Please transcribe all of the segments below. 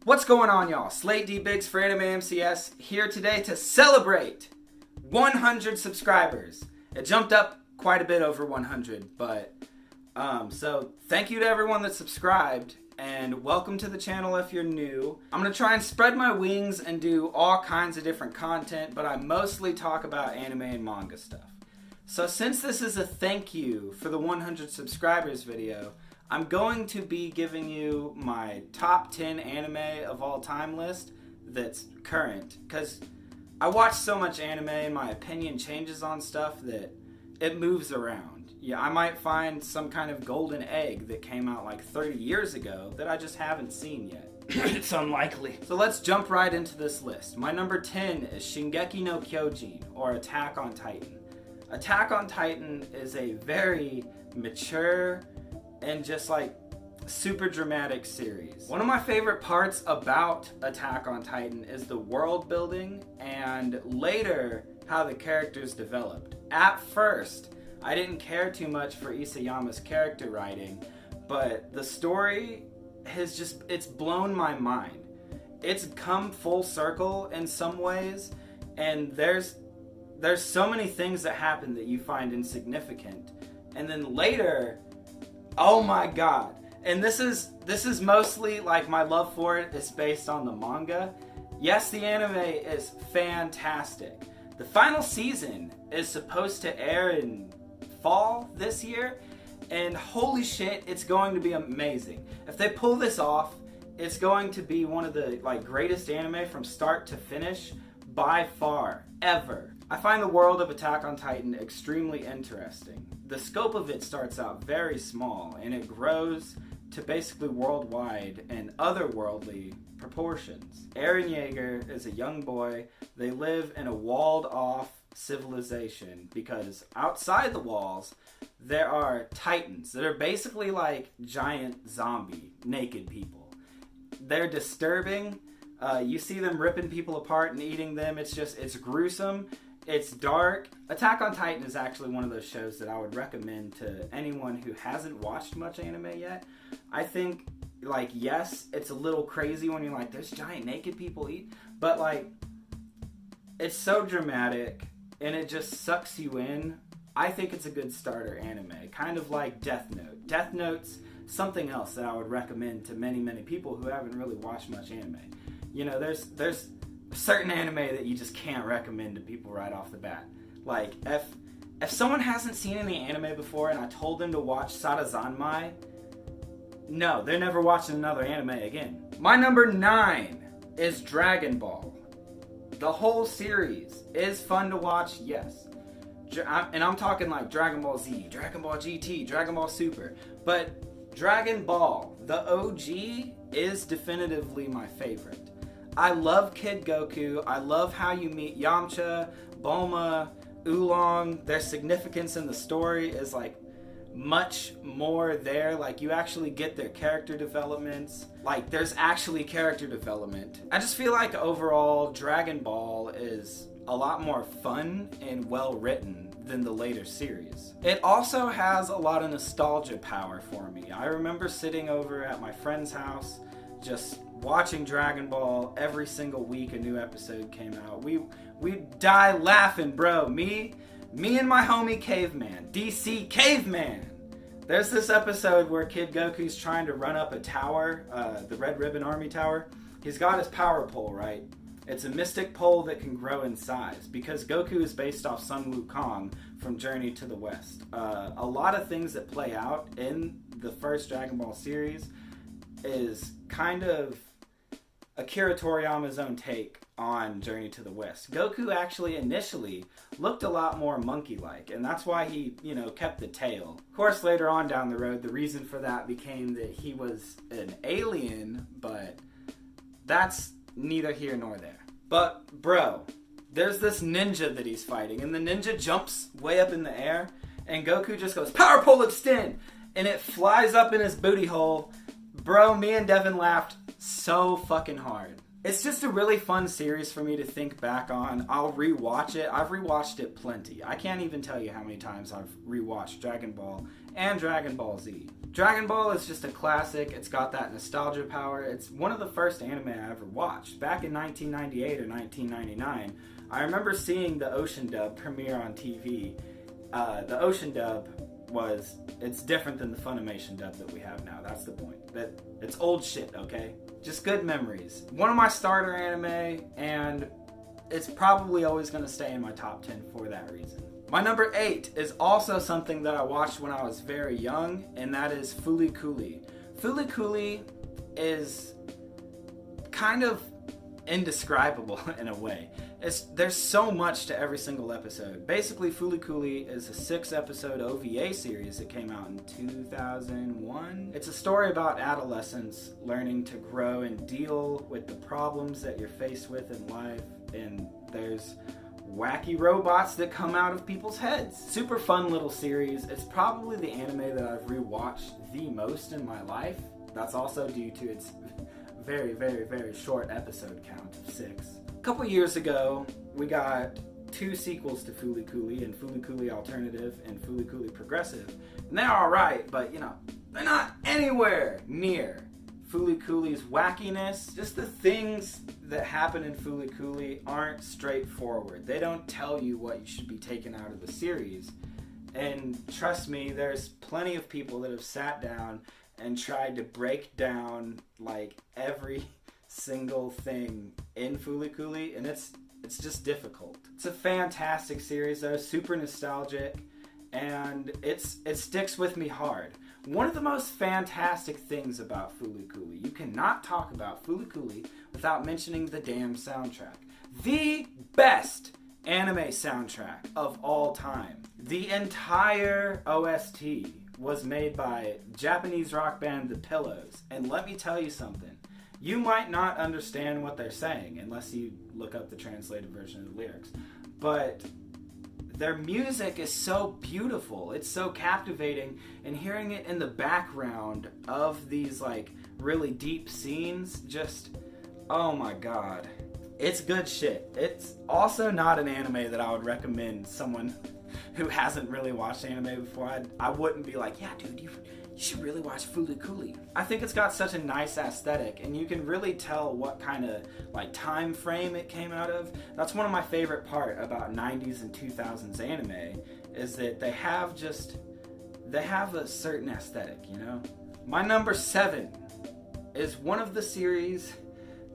What's going on, y'all? Slate D Biggs for Anime MCS here today to celebrate 100 subscribers. It jumped up quite a bit over 100, but so thank you to everyone that subscribed, and welcome to the channel if you're new. I'm going to try and spread my wings and do all kinds of different content, but I mostly talk about anime and manga stuff. So since this is a thank you for the 100 subscribers video, I'm going to be giving you my top 10 anime of all time list that's current, because I watch so much anime and my opinion changes on stuff that it moves around. Yeah, I might find some kind of golden egg that came out like 30 years ago that I just haven't seen yet. It's unlikely. So let's jump right into this list. My number 10 is Shingeki no Kyojin, or Attack on Titan. Attack on Titan is a very mature and just like super dramatic series. One of my favorite parts about Attack on Titan is the world building and later how the characters developed. At first, I didn't care too much for Isayama's character writing, but the story it's blown my mind. It's come full circle in some ways, and there's so many things that happen that you find insignificant. And then later, oh my god. And this is mostly like my love for it is based on the manga. Yes, the anime is fantastic. The final season is supposed to air in fall this year, and holy shit, it's going to be amazing. If they pull this off, it's going to be one of the greatest anime from start to finish by far, ever. I find the world of Attack on Titan extremely interesting. The scope of it starts out very small, and it grows to basically worldwide and otherworldly proportions. Eren Yeager is a young boy. They live in a walled-off civilization because outside the walls, there are titans that are basically like giant zombie naked people. They're disturbing. You see them ripping people apart and eating them. It's gruesome. It's dark. Attack on Titan is actually one of those shows that I would recommend to anyone who hasn't watched much anime yet. I think, yes, it's a little crazy when you're like, there's giant naked people eat, but it's so dramatic and it just sucks you in. I think it's a good starter anime, kind of like Death Note. Death Note's something else that I would recommend to many, many people who haven't really watched much anime. You know, there's certain anime that you just can't recommend to people right off the bat. Like, if someone hasn't seen any anime before and I told them to watch Sarazanmai, no, they're never watching another anime again. My number 9 is Dragon Ball. The whole series is fun to watch, yes. And I'm talking like Dragon Ball Z, Dragon Ball GT, Dragon Ball Super. But Dragon Ball, the OG, is definitively my favorite. I love Kid Goku. I love how you meet Yamcha, Bulma, Oolong. Their significance in the story is much more there. You actually get their character developments. There's actually character development. I just feel like overall Dragon Ball is a lot more fun and well written than the later series. It also has a lot of nostalgia power for me. I remember sitting over at my friend's house just watching Dragon Ball every single week a new episode came out. We'd die laughing, bro. Me and my homie Caveman, DC Caveman. There's this episode where Kid Goku's trying to run up a tower, the Red Ribbon Army Tower. He's got his power pole, right? It's a mystic pole that can grow in size because Goku is based off Sun Wukong from Journey to the West. A lot of things that play out in the first Dragon Ball series is kind of Akira Toriyama's own take on Journey to the West. Goku actually initially looked a lot more monkey-like, and that's why he, kept the tail. Of course, later on down the road, the reason for that became that he was an alien, but that's neither here nor there. But, bro, there's this ninja that he's fighting, and the ninja jumps way up in the air, and Goku just goes, "Power Pole Extend!" And it flies up in his booty hole. Bro, me and Devin laughed so fucking hard. It's just a really fun series for me to think back on. I'll rewatch it. I've rewatched it plenty. I can't even tell you how many times I've rewatched Dragon Ball and Dragon Ball Z. Dragon Ball is just a classic. It's got that nostalgia power. It's one of the first anime I ever watched. Back in 1998 or 1999, I remember seeing the Ocean dub premiere on TV. The Ocean dub it's different than the Funimation dub that we have now. That's the point. That it's old shit, okay? Just good memories. One of my starter anime, and it's probably always going to stay in my top 10 for that reason. My number 8 is also something that I watched when I was very young, and that is Fooly Cooly. Fooly Cooly is kind of indescribable in a way. There's so much to every single episode. Basically, Fooly Cooly is a 6-episode OVA series that came out in 2001. It's a story about adolescents learning to grow and deal with the problems that you're faced with in life, and there's wacky robots that come out of people's heads. Super fun little series. It's probably the anime that I've rewatched the most in my life. That's also due to its very, very, very short episode count of 6. A couple years ago, we got 2 sequels to Fooly Cooly, and Fooly Cooly Alternative and Fooly Cooly Progressive. And they're alright, but they're not anywhere near Fooly Cooly's wackiness. Just the things that happen in Fooly Cooly aren't straightforward. They don't tell you what you should be taken out of the series. And trust me, there's plenty of people that have sat down and tried to break down like every single thing in Fooly Cooly, and it's just difficult. It's a fantastic series though, super nostalgic, and it sticks with me hard. One of the most fantastic things about Fooly Cooly, you cannot talk about Fooly Cooly without mentioning the damn soundtrack. The best anime soundtrack of all time. The entire OST was made by Japanese rock band The Pillows, and let me tell you something. You might not understand what they're saying unless you look up the translated version of the lyrics, but their music is so beautiful. It's so captivating, and hearing it in the background of these like really deep scenes, just, oh my god. It's good shit. It's also not an anime that I would recommend someone who hasn't really watched anime before. I wouldn't be like, yeah dude, you should really watch Fooly Cooly. I think it's got such a nice aesthetic, and you can really tell what kind of like time frame it came out of. That's one of my favorite part about 90s and 2000s anime, is that they have a certain aesthetic, you know? My number 7 is one of the series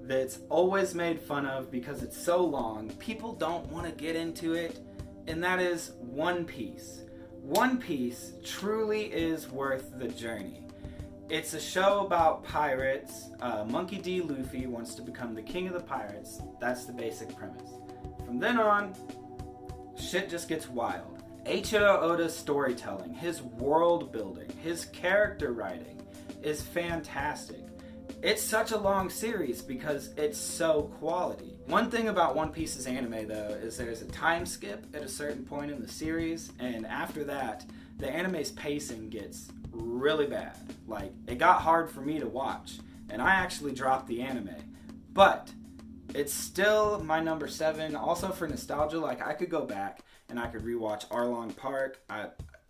that's always made fun of because it's so long. People don't want to get into it, and that is One Piece. One Piece truly is worth the journey. It's a show about pirates. Monkey D. Luffy wants to become the king of the pirates. That's the basic premise. From then on, shit just gets wild. Eiichiro Oda's storytelling, his world building, his character writing is fantastic. It's such a long series because it's so quality. One thing about One Piece's anime though is there's a time skip at a certain point in the series, and after that the anime's pacing gets really bad. Like, it got hard for me to watch, and I actually dropped the anime. But it's still my number 7. Also for nostalgia, like I could go back and I could rewatch Arlong Park. I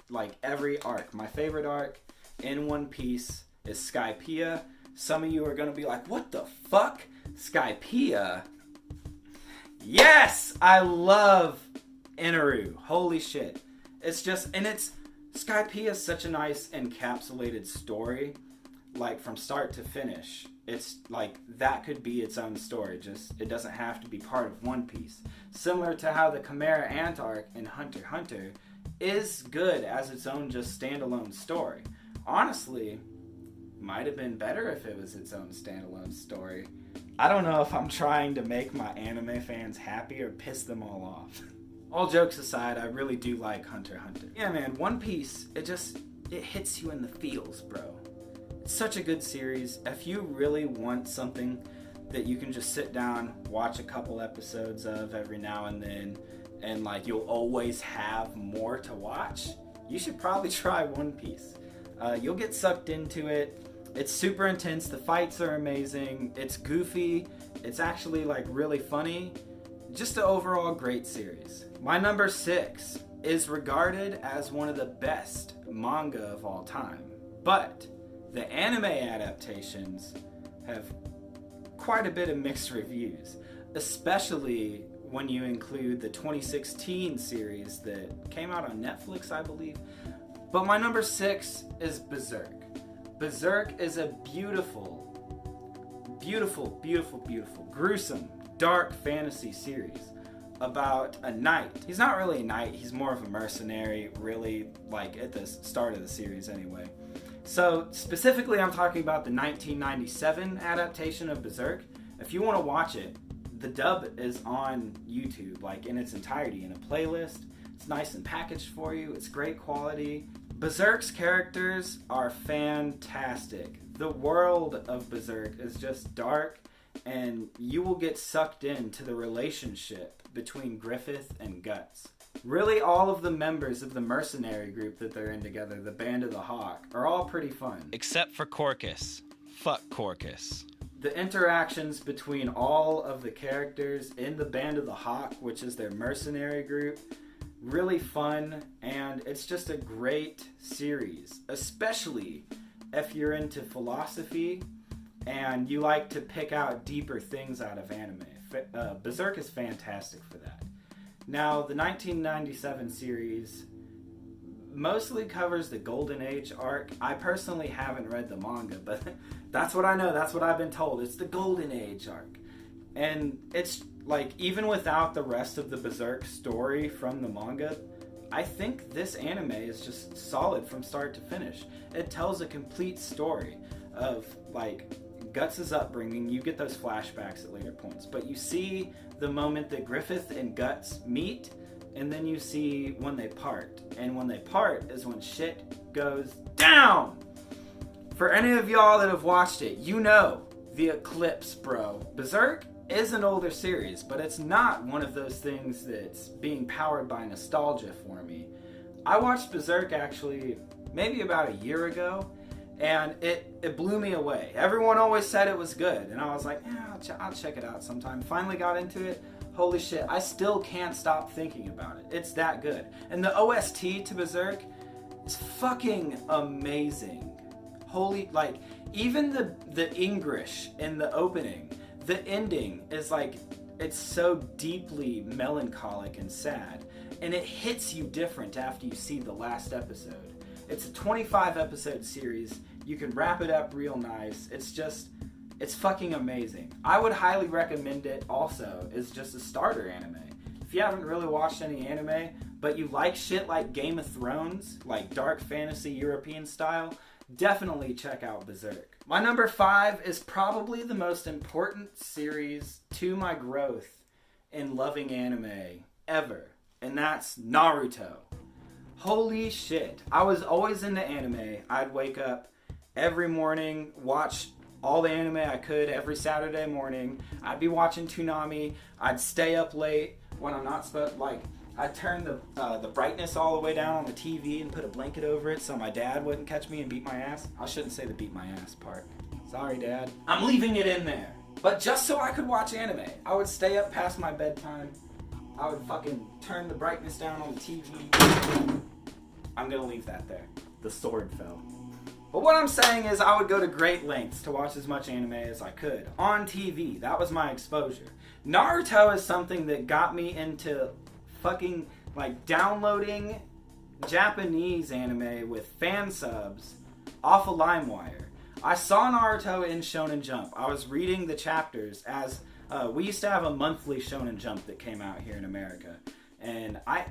like every arc. My favorite arc in One Piece is Skypiea. Some of you are going to be like, what the fuck? Skypiea? Yes! I love Inaru. Holy shit. It's just, and Skypiea is such a nice encapsulated story, like from start to finish. It's like, that could be its own story, just, it doesn't have to be part of One Piece. Similar to how the Chimera Ant arc in Hunter x Hunter is good as its own just standalone story. Honestly, might have been better if it was its own standalone story. I don't know if I'm trying to make my anime fans happy or piss them all off. All jokes aside, I really do like Hunter x Hunter. Yeah man, One Piece, it hits you in the feels, bro. It's such a good series. If you really want something that you can just sit down, watch a couple episodes of every now and then, and like you'll always have more to watch, you should probably try One Piece. You'll get sucked into it. It's super intense. The fights are amazing. It's goofy. It's actually like really funny. Just an overall great series. My number 6 is regarded as one of the best manga of all time. But the anime adaptations have quite a bit of mixed reviews, especially when you include the 2016 series that came out on Netflix, I believe. But my number 6 is Berserk. Berserk is a beautiful, gruesome, dark fantasy series about a knight. He's not really a knight, he's more of a mercenary, really, like at the start of the series anyway. So specifically I'm talking about the 1997 adaptation of Berserk. If you want to watch it, the dub is on YouTube, like in its entirety, in a playlist. It's nice and packaged for you, it's great quality. Berserk's characters are fantastic. The world of Berserk is just dark, and you will get sucked into the relationship between Griffith and Guts. Really, all of the members of the mercenary group that they're in together, the Band of the Hawk, are all pretty fun. Except for Corcus. Fuck Corcus. The interactions between all of the characters in the Band of the Hawk, which is their mercenary group, really fun, and it's just a great series, especially if you're into philosophy and you like to pick out deeper things out of anime. Berserk is fantastic for that. Now, the 1997 series mostly covers the Golden Age arc. I personally haven't read the manga, but that's what I know, that's what I've been told. It's the Golden Age arc. And it's like, even without the rest of the Berserk story from the manga, I think this anime is just solid from start to finish. It tells a complete story of like Guts' upbringing. You get those flashbacks at later points, but you see the moment that Griffith and Guts meet, and then you see when they part. And when they part is when shit goes down. For any of y'all that have watched it, you know the eclipse, bro. Berserk is an older series, but it's not one of those things that's being powered by nostalgia for me. I watched Berserk actually maybe about a year ago, and it blew me away. Everyone always said it was good, and I was like, yeah, I'll check it out sometime. Finally got into it. Holy shit, I still can't stop thinking about it. It's that good. And the OST to Berserk is fucking amazing. Holy, like, even the English in the opening, the ending is like, it's so deeply melancholic and sad, and it hits you different after you see the last episode. It's a 25 episode series. You can wrap it up real nice. It's fucking amazing. I would highly recommend it also as just a starter anime. If you haven't really watched any anime, but you like shit like Game of Thrones, like dark fantasy European style, definitely check out Berserk. My number 5 is probably the most important series to my growth in loving anime ever, and that's Naruto. Holy shit. I was always into anime. I'd wake up every morning, watch all the anime I could every Saturday morning. I'd be watching Toonami. I'd stay up late when I'm not supposed, like, I'd turn the brightness all the way down on the TV and put a blanket over it so my dad wouldn't catch me and beat my ass. I shouldn't say the beat my ass part. Sorry, Dad. I'm leaving it in there. But just so I could watch anime, I would stay up past my bedtime. I would fucking turn the brightness down on the TV. I'm gonna leave that there. The sword fell. But what I'm saying is I would go to great lengths to watch as much anime as I could on TV. That was my exposure. Naruto is something that got me into fucking like downloading Japanese anime with fan subs off of LimeWire. I saw Naruto in Shonen Jump. I was reading the chapters as we used to have a monthly Shonen Jump that came out here in America. And I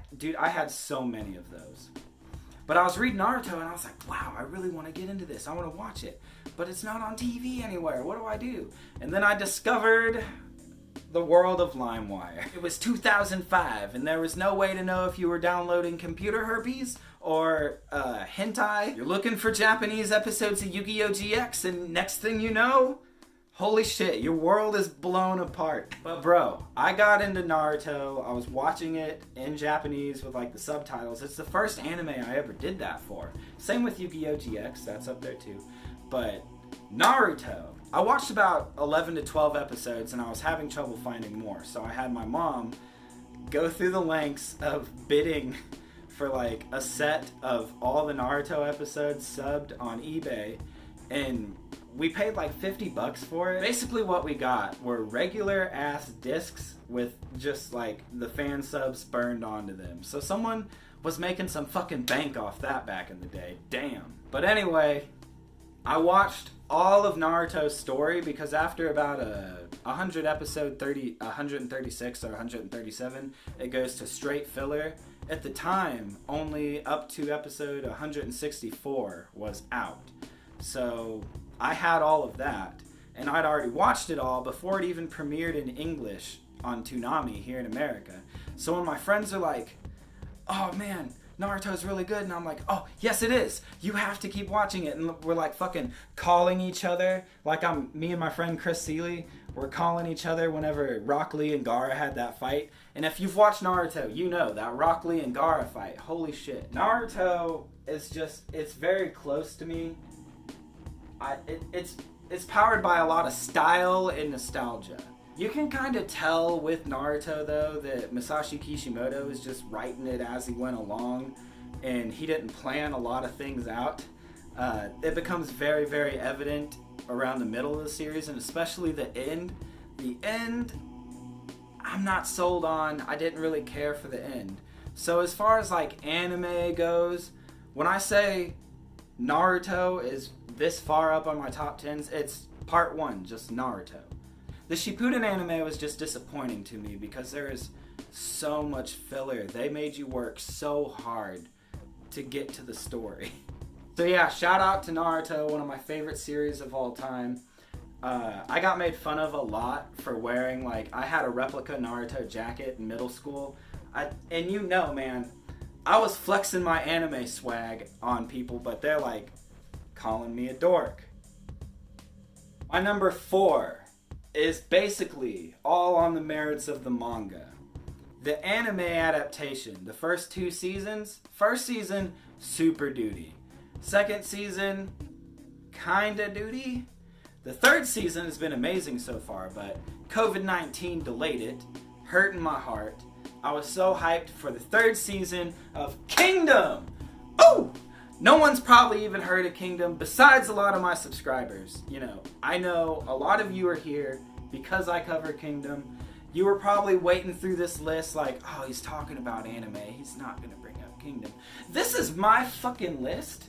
had so many of those. But I was reading Naruto and I was like, wow, I really want to get into this. I want to watch it. But it's not on TV anywhere. What do I do? And then I discovered the world of LimeWire. It was 2005 and there was no way to know if you were downloading computer herpes or hentai. You're looking for Japanese episodes of Yu-Gi-Oh! GX and next thing you know, holy shit, your world is blown apart. But bro, I got into Naruto. I was watching it in Japanese with like the subtitles. It's the first anime I ever did that for. Same with Yu-Gi-Oh! GX, that's up there too. But Naruto, I watched about 11 to 12 episodes and I was having trouble finding more. So I had my mom go through the lengths of bidding for like a set of all the Naruto episodes subbed on eBay, and we paid like $50 for it. Basically what we got were regular ass discs with just like the fan subs burned onto them. So someone was making some fucking bank off that back in the day. Damn. But anyway, I watched all of Naruto's story because after about 100 episode 136 or 137, it goes to straight filler. At the time, only up to episode 164 was out. So I had all of that, and I'd already watched it all before it even premiered in English on Toonami here in America. So when my friends are like, oh man, Naruto's really good, and I'm like, oh, yes it is, you have to keep watching it, and we're like fucking calling each other, like me and my friend Chris Seeley, we're calling each other whenever Rock Lee and Gaara had that fight. And if you've watched Naruto, you know that Rock Lee and Gaara fight, holy shit. Naruto is just, it's very close to me. It's powered by a lot of style and nostalgia. You can kind of tell with Naruto, though, that Masashi Kishimoto is just writing it as he went along, and he didn't plan a lot of things out. It becomes very, very evident around the middle of the series, and especially the end. The end, I'm not sold on. I didn't really care for the end. So as far as like anime goes, when I say Naruto is this far up on my top 10s, it's part 1, just Naruto. The Shippuden anime was just disappointing to me because there is so much filler. They made you work so hard to get to the story. So yeah, shout out to Naruto, one of my favorite series of all time. I got made fun of a lot for wearing, like, I had a replica Naruto jacket in middle school. And you know, man, I was flexing my anime swag on people, but they're like calling me a dork. My number 4 is basically all on the merits of the manga. The anime adaptation, the first 2 seasons. First season, super duty. Second season, kinda duty. The third season has been amazing so far, but COVID-19 delayed it, hurting my heart. I was so hyped for the third season of Kingdom! Oh! No one's probably even heard of Kingdom besides a lot of my subscribers. You know, I know a lot of you are here because I cover Kingdom. You were probably waiting through this list like, oh, he's talking about anime. He's not going to bring up Kingdom. This is my fucking list,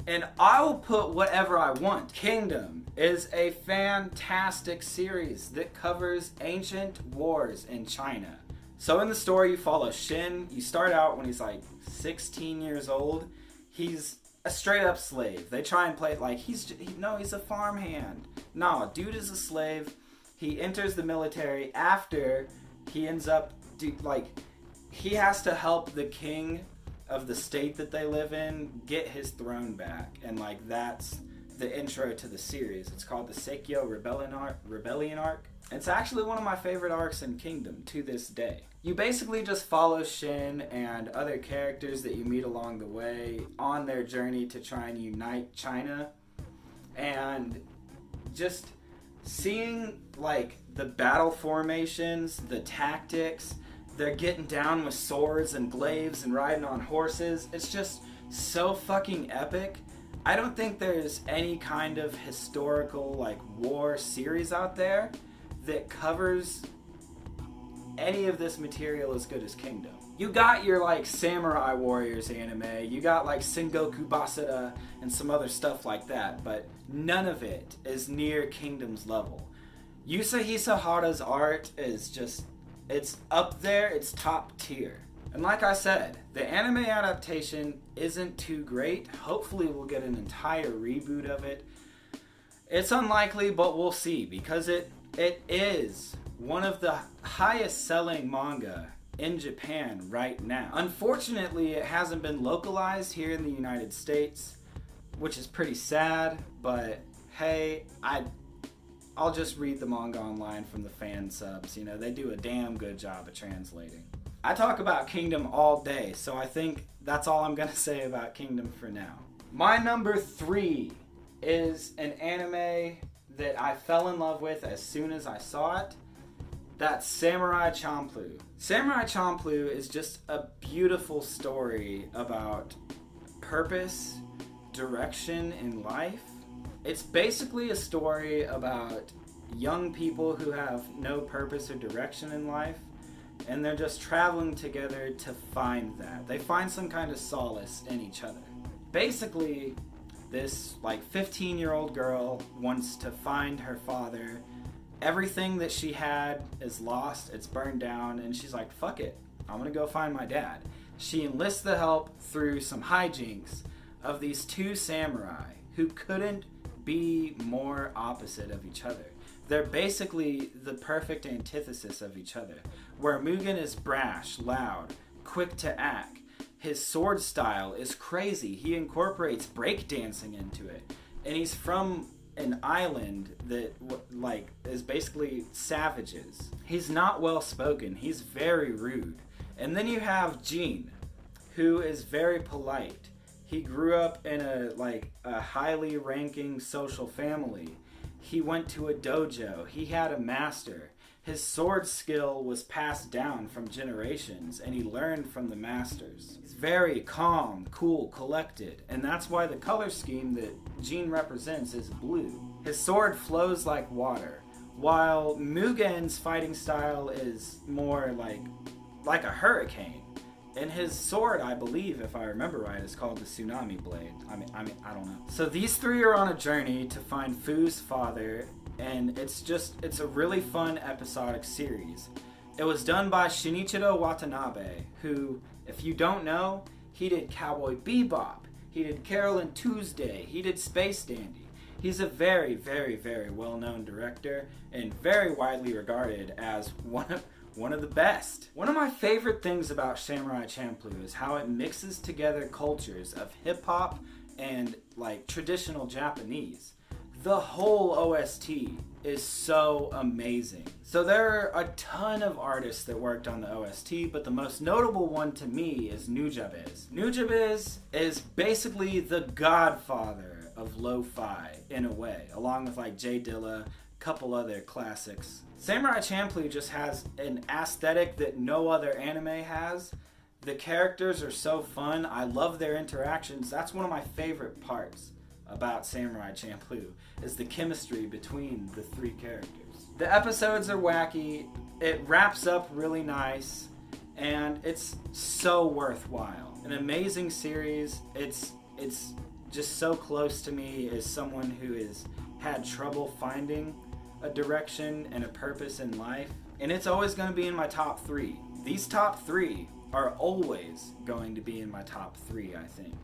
and I will put whatever I want. Kingdom is a fantastic series that covers ancient wars in China. So in the story, you follow Shin. You start out when he's like 16 years old. He's a straight up slave. They try and play it like he's a farmhand. No, dude is a slave. He enters the military after he ends up, he has to help the king of the state that they live in get his throne back. And like that's the intro to the series. It's called the Seikyo Rebellion Arc. It's actually one of my favorite arcs in Kingdom to this day. You basically just follow Shin and other characters that you meet along the way on their journey to try and unite China. And just seeing like the battle formations, the tactics, they're getting down with swords and glaives and riding on horses. It's just so fucking epic. I don't think there's any kind of historical like war series out there that covers any of this material as good as Kingdom. You got your like Samurai Warriors anime, you got like Sengoku Basara and some other stuff like that, but none of it is near Kingdom's level. Yusa Hisahara's art is just, it's up there, it's top tier. And like I said, the anime adaptation isn't too great. Hopefully we'll get an entire reboot of it. It's unlikely, but we'll see, because it is one of the highest selling manga in Japan right now. Unfortunately, it hasn't been localized here in the United States, which is pretty sad, but hey, I'll just read the manga online from the fan subs. You know, they do a damn good job of translating. I talk about Kingdom all day, so I think that's all I'm gonna say about Kingdom for now. My number 3 is an anime that I fell in love with as soon as I saw it, that's Samurai Champloo. Samurai Champloo is just a beautiful story about purpose, direction in life. It's basically a story about young people who have no purpose or direction in life, and they're just traveling together to find that. They find some kind of solace in each other. Basically, this 15-year-old girl wants to find her father. Everything that she had is lost, it's burned down, and she's like, fuck it, I'm gonna go find my dad. She enlists the help through some hijinks of these two samurai who couldn't be more opposite of each other. They're basically the perfect antithesis of each other, where Mugen is brash, loud, quick to act. His sword style is crazy. He incorporates breakdancing into it. And he's from an island that is basically savages. He's not well spoken. He's very rude. And then you have Jin, who is very polite. He grew up in a highly ranking social family. He went to a dojo. He had a master. His sword skill was passed down from generations, and he learned from the masters. He's very calm, cool, collected, and that's why the color scheme that Jin represents is blue. His sword flows like water, while Mugen's fighting style is more like a hurricane. And his sword, I believe, if I remember right, is called the Tsunami Blade. I mean, I don't know. So these three are on a journey to find Fu's father, and it's a really fun episodic series. It was done by Shinichiro Watanabe, who, if you don't know, he did Cowboy Bebop, he did Carol and Tuesday, he did Space Dandy. He's a very, very, very well-known director and very widely regarded as one of the best. One of my favorite things about Samurai Champloo is how it mixes together cultures of hip-hop and traditional Japanese. The whole OST is so amazing. So there are a ton of artists that worked on the OST, but the most notable one to me is Nujabes. Nujabes is basically the godfather of lo-fi in a way, along with J Dilla, couple other classics. Samurai Champloo just has an aesthetic that no other anime has. The characters are so fun. I love their interactions. That's one of my favorite parts about Samurai Champloo, is the chemistry between the three characters. The episodes are wacky. It wraps up really nice, and it's so worthwhile. An amazing series. It's just so close to me as someone who has had trouble finding a direction and a purpose in life, and it's always going to be in my top 3. These top 3 are always going to be in my top 3, I think.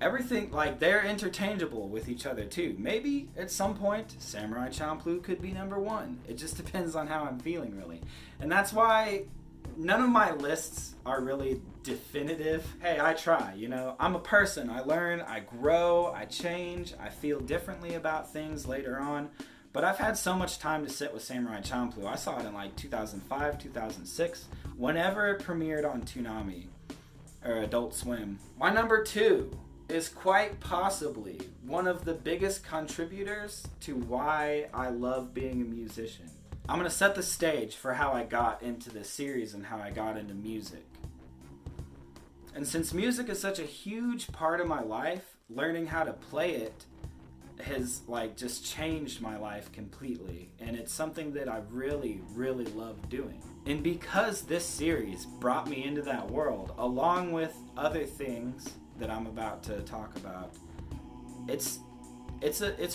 Everything, they're interchangeable with each other too. Maybe at some point Samurai Champloo could be number 1. It just depends on how I'm feeling, really. And that's why none of my lists are really definitive. Hey, I try, I'm a person. I learn, I grow, I change, I feel differently about things later on. But I've had so much time to sit with Samurai Champloo. I saw it in 2005, 2006, whenever it premiered on Toonami or Adult Swim. My number 2 is quite possibly one of the biggest contributors to why I love being a musician. I'm going to set the stage for how I got into this series and how I got into music. And since music is such a huge part of my life, learning how to play it has just changed my life completely, and it's something that I really, really love doing. And because this series brought me into that world, along with other things that I'm about to talk about, it's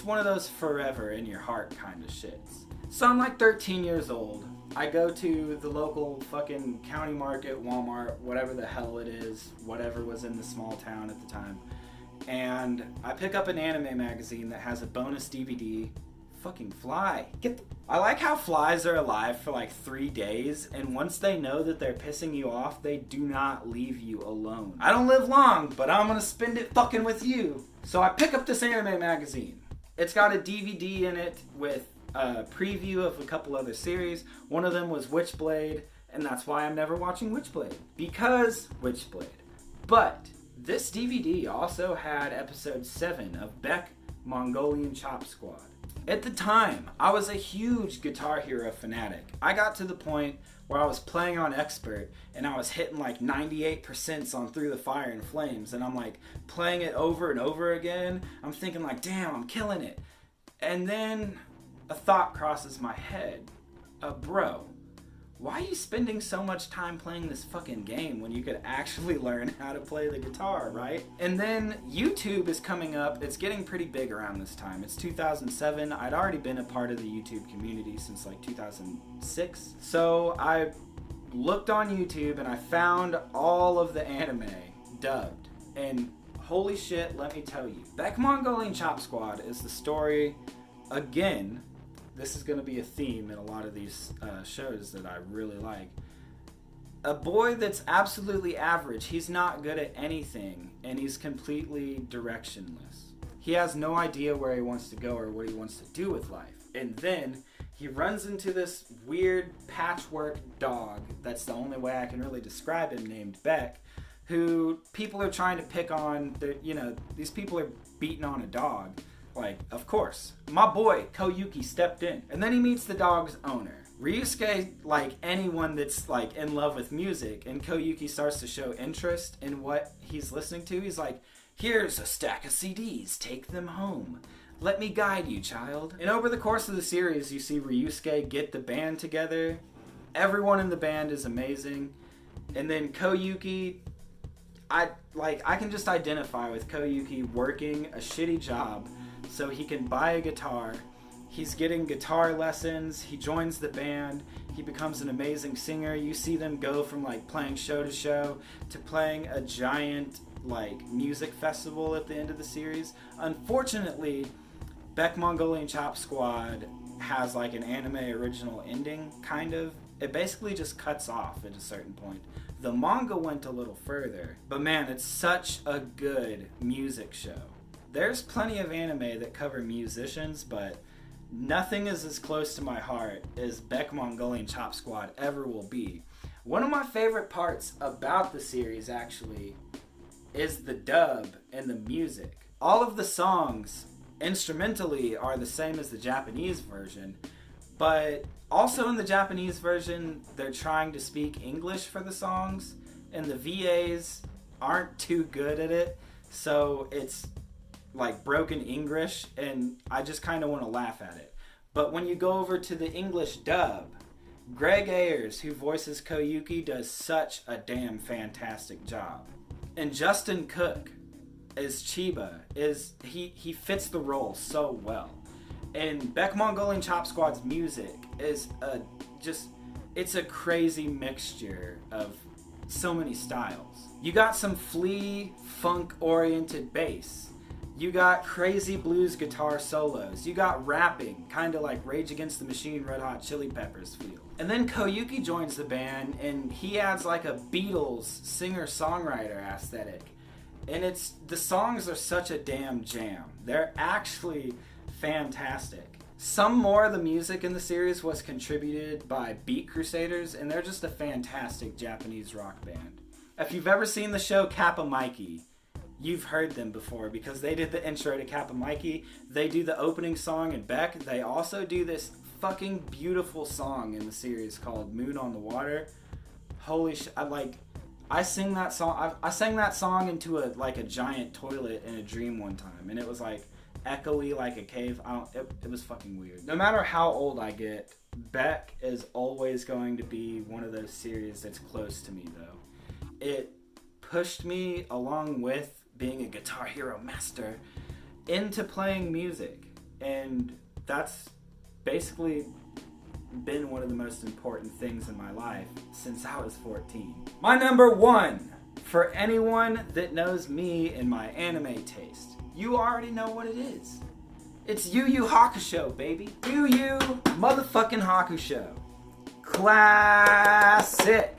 one of those forever in your heart kind of shits. So I'm 13 years old. I go to the local fucking county market, Walmart, whatever the hell it is, whatever was in the small town at the time. And I pick up an anime magazine that has a bonus DVD. Fucking fly. I like how flies are alive for 3 days, and once they know that they're pissing you off, they do not leave you alone. I don't live long, but I'm gonna spend it fucking with you. So I pick up this anime magazine. It's got a DVD in it with a preview of a couple other series. One of them was Witchblade, and that's why I'm never watching Witchblade. Because Witchblade. But this DVD also had episode 7 of Beck Mongolian Chop Squad. At the time, I was a huge Guitar Hero fanatic. I got to the point where I was playing on Expert and I was hitting like 98% on Through the Fire and Flames, and I'm like playing it over and over again. I'm thinking like, damn, I'm killing it. And then a thought crosses my head. Bro, why are you spending so much time playing this fucking game when you could actually learn how to play the guitar, right? And then YouTube is coming up. It's getting pretty big around this time. It's 2007. I'd already been a part of the YouTube community since like 2006. So I looked on YouTube and I found all of the anime dubbed. And holy shit, let me tell you. Beck Mongolian Chop Squad is the story, again, this is going to be a theme in a lot of these shows that I really like. A boy that's absolutely average. He's not good at anything, and he's completely directionless. He has no idea where he wants to go or what he wants to do with life. And then he runs into this weird patchwork dog, that's the only way I can really describe him, named Beck, who people are trying to pick on. These people are beating on a dog. Like, of course, my boy, Koyuki, stepped in. And then he meets the dog's owner. Ryusuke, like anyone that's like in love with music, and Koyuki starts to show interest in what he's listening to. He's like, here's a stack of CDs, take them home. Let me guide you, child. And over the course of the series, you see Ryusuke get the band together. Everyone in the band is amazing. And then Koyuki, I can just identify with Koyuki working a shitty job so he can buy a guitar. He's getting guitar lessons. He joins the band. He becomes an amazing singer. You see them go from like playing show to show to playing a giant like music festival at the end of the series. Unfortunately, Beck Mongolian Chop Squad has like an anime original ending, kind of. It basically just cuts off at a certain point. The manga went a little further, but man, it's such a good music show. There's plenty of anime that cover musicians, but nothing is as close to my heart as Beck Mongolian Chop Squad ever will be. One of my favorite parts about the series, actually, is the dub and the music. All of the songs, instrumentally, are the same as the Japanese version, but also in the Japanese version, they're trying to speak English for the songs, and the VAs aren't too good at it, so it's like broken English, and I just kind of want to laugh at it. But when you go over to the English dub, Greg Ayers, who voices Koyuki, does such a damn fantastic job. And Justin Cook as Chiba he fits the role so well. And Beck Mongolian Chop Squad's music is it's a crazy mixture of so many styles. You got some flea funk oriented bass. You got crazy blues guitar solos. You got rapping, kind of like Rage Against the Machine, Red Hot Chili Peppers feel. And then Koyuki joins the band, and he adds like a Beatles singer-songwriter aesthetic. And the songs are such a damn jam. They're actually fantastic. Some more of the music in the series was contributed by Beat Crusaders, and they're just a fantastic Japanese rock band. If you've ever seen the show Kappa Mikey, you've heard them before because they did the intro to Kappa Mikey. They do the opening song in Beck. They also do this fucking beautiful song in the series called Moon on the Water. Holy shit. I sing that song. I sang that song into a giant toilet in a dream one time, and it was like echoey like a cave. It was fucking weird. No matter how old I get, Beck is always going to be one of those series that's close to me, though. It pushed me, along with being a Guitar Hero master, into playing music, and that's basically been one of the most important things in my life since I was 14. My number one, for anyone that knows me and my anime taste, you already know what it is. It's Yu Yu Hakusho, baby. Yu Yu motherfucking Hakusho. Classic.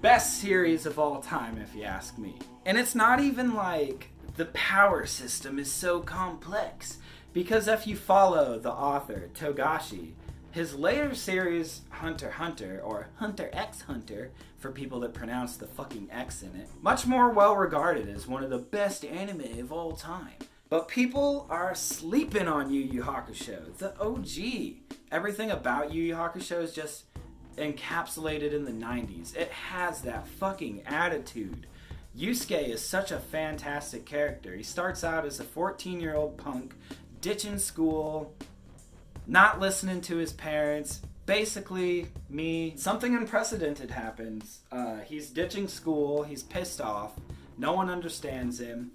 Best series of all time, if you ask me. And it's not even like the power system is so complex, because if you follow the author, Togashi, his later series, Hunter x Hunter, or Hunter x Hunter, for people that pronounce the fucking X in it, much more well regarded as one of the best anime of all time. But people are sleeping on Yu Yu Hakusho, the OG. Everything about Yu Yu Hakusho is just encapsulated in the 90s. It has that fucking attitude. Yusuke is such a fantastic character. He starts out as a 14-year-old punk, ditching school, not listening to his parents. Basically, me. Something unprecedented happens. He's ditching school. He's pissed off. No one understands him.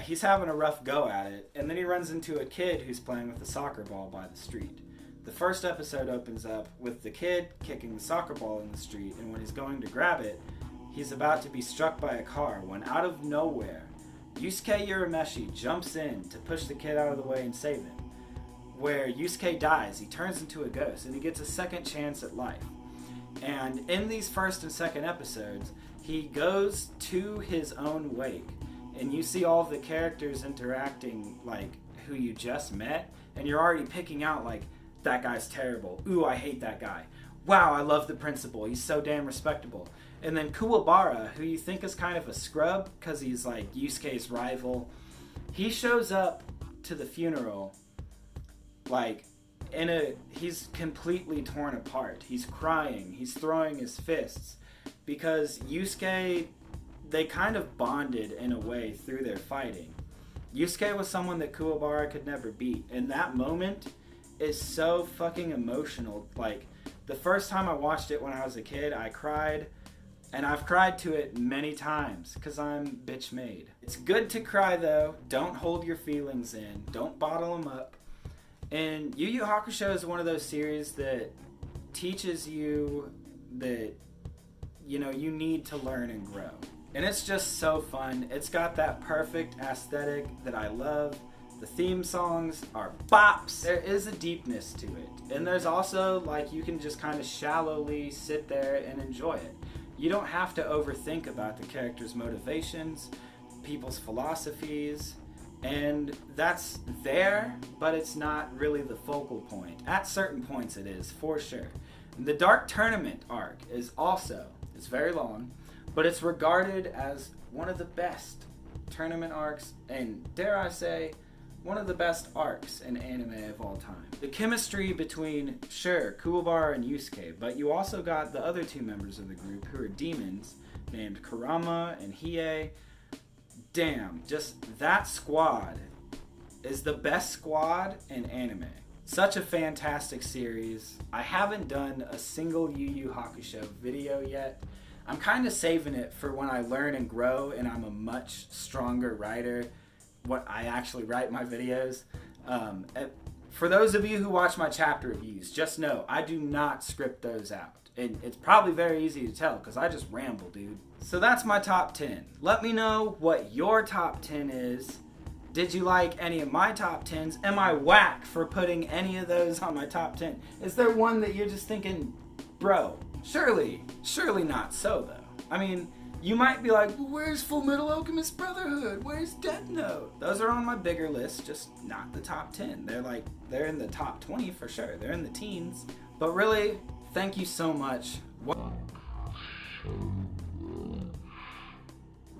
He's having a rough go at it. And then he runs into a kid who's playing with a soccer ball by the street. The first episode opens up with the kid kicking the soccer ball in the street. And when he's going to grab it, he's about to be struck by a car when out of nowhere, Yusuke Urameshi jumps in to push the kid out of the way and save him. Where Yusuke dies, he turns into a ghost and he gets a second chance at life. And in these first and second episodes, he goes to his own wake. And you see all of the characters interacting like who you just met. And you're already picking out like, that guy's terrible. Ooh, I hate that guy. Wow, I love the principal. He's so damn respectable. And then Kuwabara, who you think is kind of a scrub because he's like Yusuke's rival, he shows up to the funeral like he's completely torn apart. He's crying. He's throwing his fists because Yusuke, they kind of bonded in a way through their fighting. Yusuke was someone that Kuwabara could never beat. And that moment is so fucking emotional. Like, the first time I watched it when I was a kid, I cried. And I've cried to it many times because I'm bitch made. It's good to cry though. Don't hold your feelings in. Don't bottle them up. And Yu Yu Hakusho is one of those series that teaches you that, you know, you need to learn and grow. And it's just so fun. It's got that perfect aesthetic that I love. The theme songs are bops. There is a deepness to it. And there's also, like, you can just kind of shallowly sit there and enjoy it. You don't have to overthink about the characters' motivations, people's philosophies, and that's there, but it's not really the focal point. At certain points it is, for sure. The Dark Tournament arc is also, it's very long, but it's regarded as one of the best tournament arcs, and dare I say, one of the best arcs in anime of all time. The chemistry between, sure, Kuwabara and Yusuke, but you also got the other two members of the group who are demons, named Kurama and Hiei. Damn, just that squad is the best squad in anime. Such a fantastic series. I haven't done a single Yu Yu Hakusho video yet. I'm kind of saving it for when I learn and grow and I'm a much stronger writer. What I actually write my videos. For those of you who watch my chapter reviews, just know I do not script those out. And it's probably very easy to tell because I just ramble, dude. So that's my top 10. Let me know what your top 10 is. Did you like any of my top 10s? Am I whack for putting any of those on my top 10? Is there one that you're just thinking, bro, surely not so though. I mean, you might be like, well, where's Full Metal Alchemist Brotherhood? Where's Death Note? Those are on my bigger list, just not the top 10. They're in the top 20 for sure. They're in the teens. But really, thank you so much.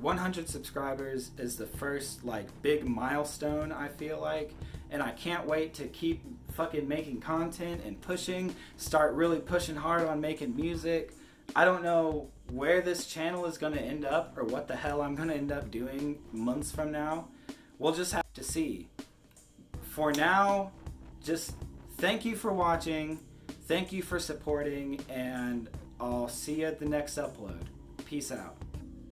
100 subscribers is the first big milestone, I feel like, and I can't wait to keep fucking making content and start really pushing hard on making music. I don't know where this channel is going to end up or what the hell I'm going to end up doing months from now. We'll just have to see. For now, just thank you for watching, thank you for supporting, and I'll see you at the next upload. Peace out.